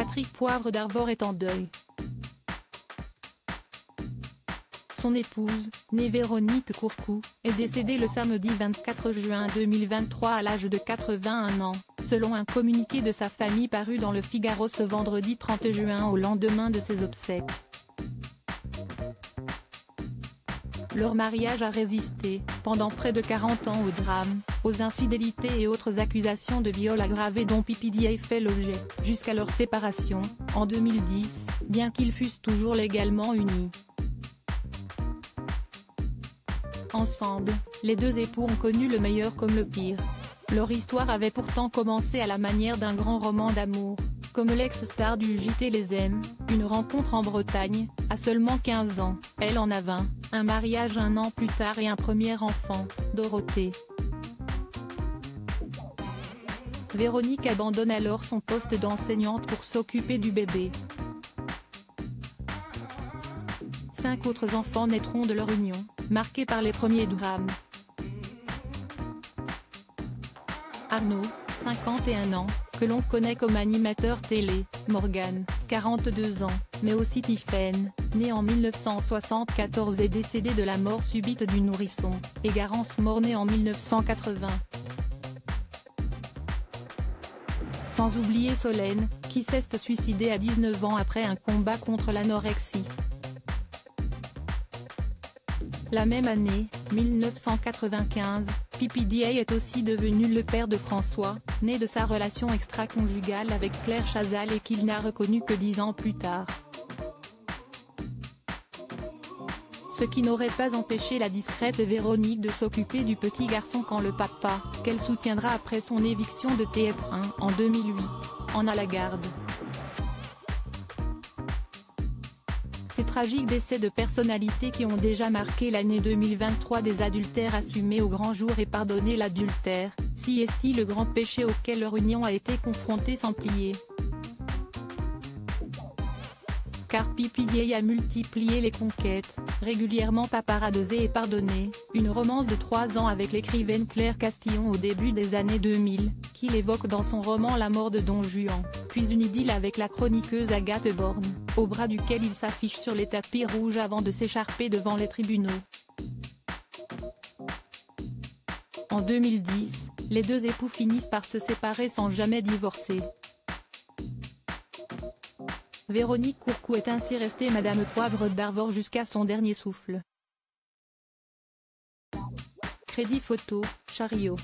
Patrick Poivre d'Arvor est en deuil. Son épouse, née Véronique Courcou, est décédée le samedi 24 juin 2023 à l'âge de 81 ans, selon un communiqué de sa famille paru dans le Figaro ce vendredi 30 juin au lendemain de ses obsèques. Leur mariage a résisté, pendant près de 40 ans au drame, aux infidélités et autres accusations de viol aggravé dont P. Diddy fait l'objet, jusqu'à leur séparation, en 2010, bien qu'ils fussent toujours légalement unis. Ensemble, les deux époux ont connu le meilleur comme le pire. Leur histoire avait pourtant commencé à la manière d'un grand roman d'amour, comme l'ex-star du JT les aime, une rencontre en Bretagne, à seulement 15 ans, elle en a 20, un mariage un an plus tard et un premier enfant, Dorothée. Véronique abandonne alors son poste d'enseignante pour s'occuper du bébé. 5 autres enfants naîtront de leur union, marquée par les premiers drames. Arnaud, 51 ans, que l'on connaît comme animateur télé, Morgane, 42 ans, mais aussi Tiphaine, née en 1974 et décédée de la mort subite du nourrisson, et Garance Mort née en 1980. Sans oublier Solène, qui s'est suicidée à 19 ans après un combat contre l'anorexie. La même année, 1995, P. Diddy est aussi devenu le père de François, né de sa relation extra-conjugale avec Claire Chazal et qu'il n'a reconnu que 10 ans plus tard. Ce qui n'aurait pas empêché la discrète Véronique de s'occuper du petit garçon quand le papa, qu'elle soutiendra après son éviction de TF1 en 2008, en a la garde. Ces tragiques décès de personnalités qui ont déjà marqué l'année 2023 des adultères assumés au grand jour et pardonné l'adultère, si est-il le grand péché auquel leur union a été confrontée sans plier. Car P. Diddy a multiplié les conquêtes, régulièrement paparazzé et pardonné, une romance de 3 ans avec l'écrivaine Claire Castillon au début des années 2000, qu'il évoque dans son roman La mort de Don Juan, puis une idylle avec la chroniqueuse Agathe Borne, au bras duquel il s'affiche sur les tapis rouges avant de s'écharper devant les tribunaux. En 2010, les deux époux finissent par se séparer sans jamais divorcer. Véronique Courcou est ainsi restée Madame Poivre d'Arvor jusqu'à son dernier souffle. Crédit photo, Chariot.